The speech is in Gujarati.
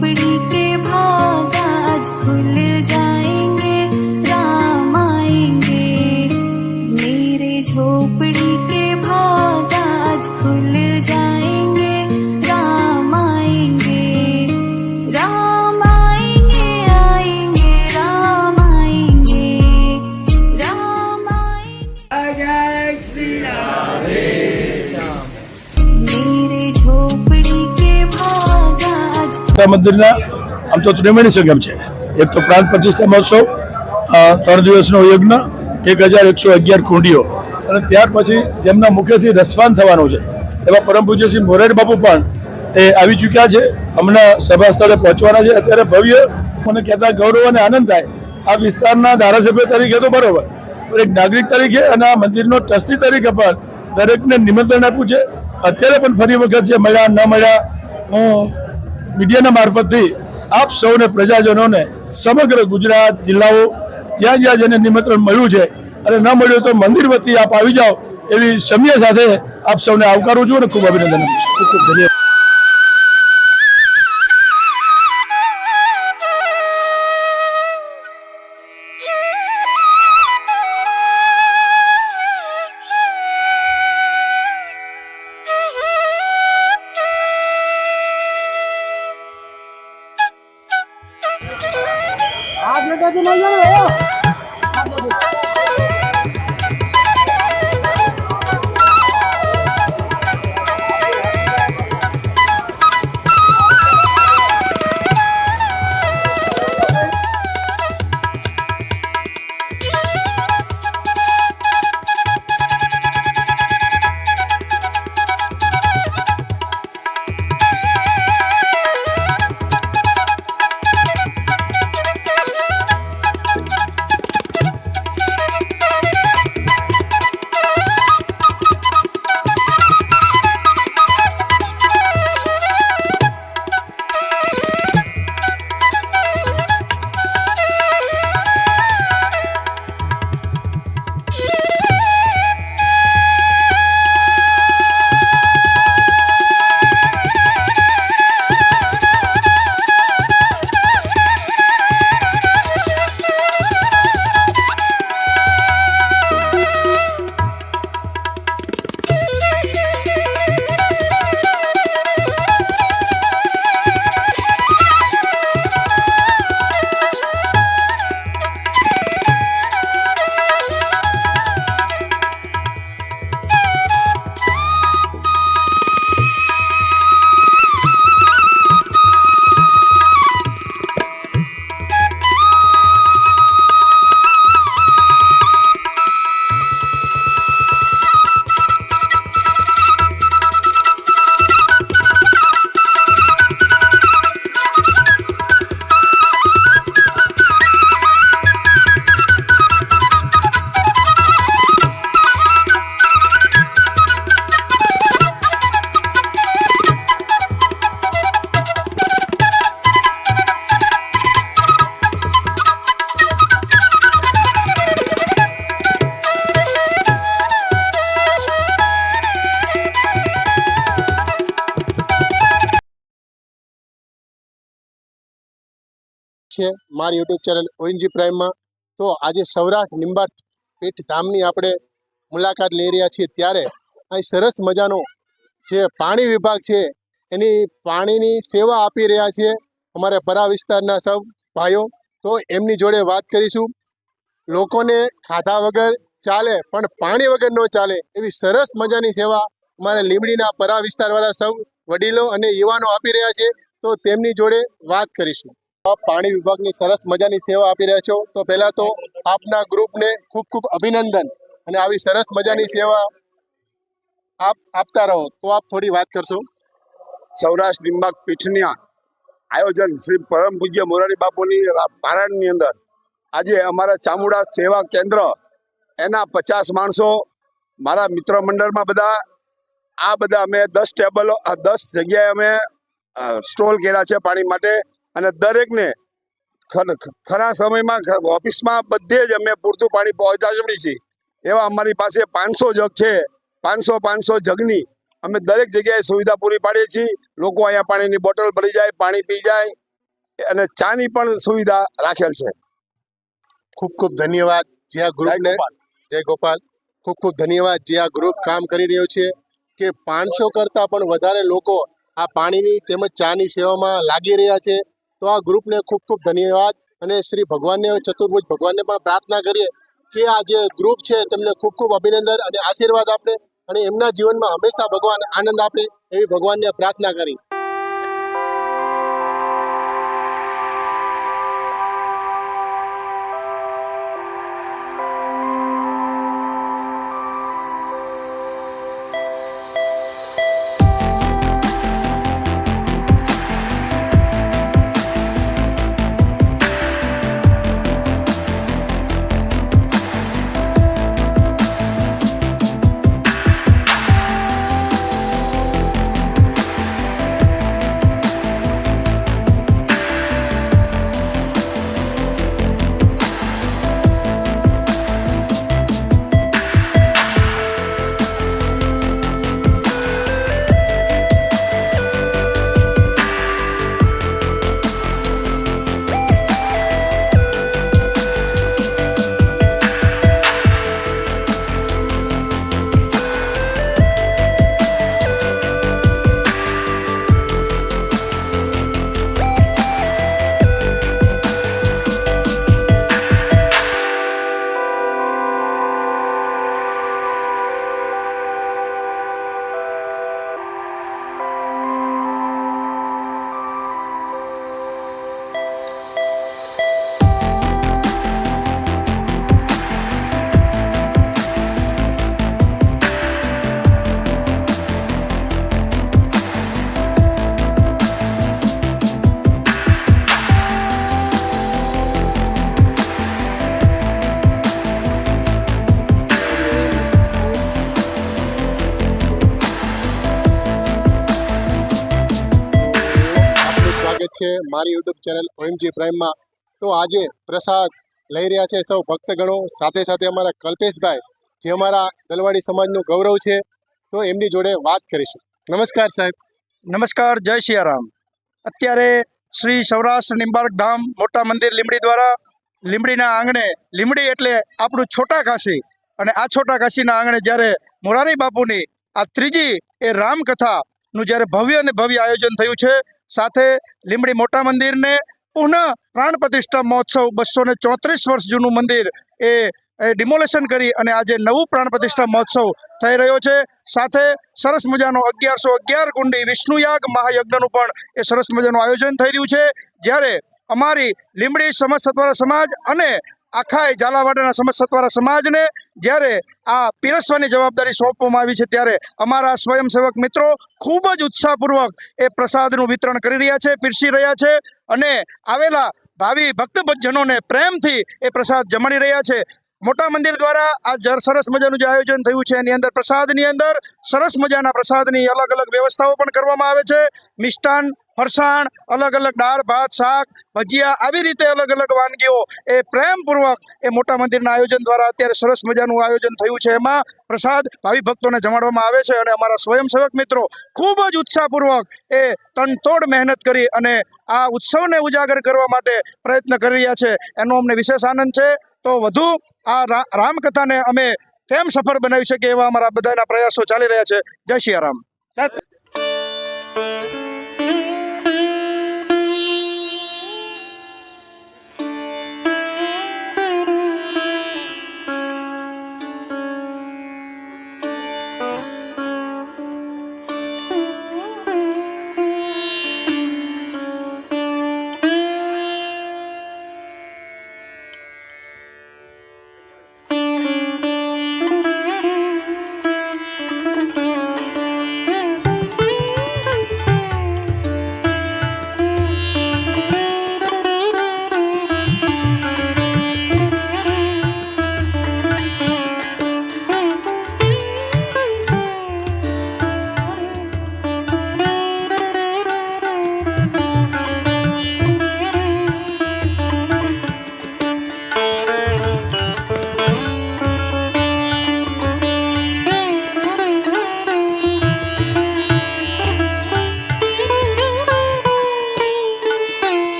झोपड़ी के भाग आज खुल जाएंगे, राम आएंगे। मेरे झोपड़ी के भाग आज खुल जाएंगे, राम आएंगे। राम आएंगे, आएंगे, राम आएंगे, राम आएंगे। मेरे झोपड़ी के भाग आज મંદિરના આમ તો ત્રિવેણી સંગમ છે। એક તો પ્રાંત પ્રતિષ્ઠા મહોત્સવ, 3 દિવસનો યજ્ઞ, 1111 કુંડીઓ, અને ત્યાર પછી જેમના મુખેથી રસપાન થવાનું છે એવા પરમ પૂજ્ય શ્રી મોરારી બાપુ પણ એ આવી ચૂક્યા છે, હમણાં સભા સ્થળે પહોંચવાના છે। અત્યારે ભવ્ય મને કહેતા ગૌરવ અને આનંદ થાય, આ વિસ્તારના ધારાસભ્ય તરીકે તો બરોબર, પણ એક નાગરિક તરીકે અને આ મંદિરનો ટ્રસ્ટી તરીકે પણ દરેકને નિમંત્રણ આપ્યું છે। અત્યારે પણ ફરી વખત જે મળ્યા ન મળ્યા, હું મીડિયાના મારફતથી આપ સૌને પ્રજાજનોને સમગ્ર ગુજરાત જિલ્લાઓ જ્યાં જ્યાં જેને નિમંત્રણ મળ્યું છે અને ન મળ્યું તો મંદિર વતી આપ આવી જાઓ એવી સમ્ય સાથે આપ સૌને આવકારું છું અને ખૂબ અભિનંદન આપું છું। ખૂબ ખૂબ ધન્યવાદ। છે મારી યુટ્યુબ ચેનલ ઓએનજી પ્રાઇમમાં। તો આજે સૌરાષ્ટ્ર નિંબાર્ક પીઠ ધામની આપણે મુલાકાત લઈ રહ્યા છીએ, ત્યારે અહીં સરસ મજાનો જે પાણી વિભાગ છે એની પાણીની સેવા આપી રહ્યા છે અમારા પરા વિસ્તારના સૌ ભાઈઓ। તો એમની જોડે વાત કરીશું। લોકોને ખાધા વગર ચાલે પણ પાણી વગર ન ચાલે એવી સરસ મજાની સેવા અમારા લીંબડીના પરા વિસ્તારવાળા સૌ વડીલો અને યુવાનો આપી રહ્યા છે। તો તેમની જોડે વાત કરીશું। પાણી વિભાગની સરસ મજાની સેવા આપી રહ્યા છો, તો પહેલા તો આપના ગ્રુપને ખૂબ ખૂબ અભિનંદન, અને આવી સરસ મજાની સેવા આપ આપતા રહો। તો આપ થોડી વાત કરશો। સૌરાષ્ટ્ર નિંબાર્ક પીઠના આયોજન શ્રી પરમ પૂજ્ય મોરારી બાપુની પારાયણની અંદર આજે અમારા ચામુંડા સેવા કેન્દ્ર એના 50 માણસો, મારા મિત્ર મંડળમાં બધા અમે 10 ટેબલો 10 જગ્યાએ અમે સ્ટોલ કર્યા છે પાણી માટે, અને દરેકને ખરા સમયમાં ઓફિસમાં બધે જ અમે પૂરતું પાણી પહોંચાડીએ છીએ। એવા અમારી પાસે 500 જગ છે, 500 જગની અમે દરેક જગ્યાએ સુવિધા પૂરી પાડીએ છીએ। લોકો અહીંયા પાણીની બોટલ ભરી જાય, પાણી પી જાય, અને ચાની પણ સુવિધા રાખેલ છે. ખૂબ ખૂબ ધન્યવાદ જે આ ગ્રુપને. જય ગોપાલ. ખૂબ ખૂબ ધન્યવાદ જે આ ગ્રુપ કામ કરી રહ્યો છે કે 500 કરતાં પણ વધારે લોકો આ પાણીની તેમજ ચાની સેવામાં લાગી રહ્યા છે. તો આ ગ્રુપને ખૂબ ખૂબ ધન્યવાદ અને શ્રી ભગવાનને ચતુર્ભુજ ભગવાનને પણ પ્રાર્થના કરીએ કે આ જે ગ્રુપ છે તેમને ખૂબ ખૂબ અભિનંદન અને આશીર્વાદ આપે અને એમના જીવનમાં હંમેશા ભગવાન આનંદ આપે એવી ભગવાનને પ્રાર્થના કરી. છે મારી યુટ્યુબ ચેનલ ઓએમજી પ્રાઇમમાં. તો આજે પ્રસાદ લઈ રહ્યા છે સૌ ભક્તગણો, સાથે સાથે અમારા કલ્પેશભાઈ જે અમારા દલવાડી સમાજનું ગૌરવ છે, તો એમની જોડે વાત કરીશું. નમસ્કાર સાહેબ. નમસ્કાર, જય સિયારામ. અત્યારે શ્રી સૌરાષ્ટ્ર નિંબાર્ક ધામ મોટા મંદિર લીંબડી દ્વારા લીંબડીના આંગણે, લીંબડી એટલે આપણું છોટા કાશી, અને આ છોટા કાશીના આંગણે જ્યારે મોરારી બાપુની આ ત્રીજી એ રામકથાનું જ્યારે ભવ્ય અને ભવ્ય આયોજન થયું છે, સાથે લીંબડી મોટા મંદિરને પુનઃ પ્રાણ પ્રતિષ્ઠા મહોત્સવ 234 વર્ષ જૂનું મંદિર એ ડિમોલેશન કરી અને આજે નવું પ્રાણ પ્રતિષ્ઠા મહોત્સવ થઈ રહ્યો છે. સાથે સરસ મજાનો 1111 કુંડી વિષ્ણુયાગ મહાયજ્ઞનું પણ એ સરસ મજાનું આયોજન થઈ રહ્યું છે. જ્યારે અમારી લીંબડી સમસ્ત સતવારા સમાજ અને આખા ઝાલાવાડના સમસ્ત સતવારા સમાજને જ્યારે આ પીરસવાની જવાબદારી સોંપવામાં આવી છે, ત્યારે અમારા સ્વયંસેવક મિત્રો ખૂબ જ ઉત્સાહપૂર્વક એ પ્રસાદનું વિતરણ કરી રહ્યા છે, પીરસી રહ્યા છે અને આવેલા ભાવિ ભક્તજનોને પ્રેમથી એ પ્રસાદ જમાડી રહ્યા છે. મોટા મંદિર દ્વારા આ સરસ મજાનું જે આયોજન થયું છે એની અંદર પ્રસાદની અંદર સરસ મજાના પ્રસાદની અલગ અલગ વ્યવસ્થાઓ પણ કરવામાં આવે છે. મિષ્ટાન, ફરસાણ, અલગ અલગ દાળ ભાત શાક ભજીયા, આવી રીતે અલગ અલગ વાનગીઓ એ પ્રેમપૂર્વક એ મોટા મંદિરના આયોજન દ્વારા અત્યારે સરસ મજાનું આયોજન થયું છે. એમાં પ્રસાદ ભાવિ ભક્તોને જમાડવામાં આવે છે અને અમારા સ્વયંસેવક મિત્રો ખૂબ જ ઉત્સાહપૂર્વક એ તનતોડ મહેનત કરી અને આ ઉત્સવને ઉજાગર કરવા માટે પ્રયત્ન કરી રહ્યા છે. એનો અમને વિશેષ આનંદ છે. તો વધુ આ રામકથાને અમે કેમ સફળ બનાવી શકીએ એવા અમારા બધાના પ્રયાસો ચાલી રહ્યા છે. જય સિયારામ.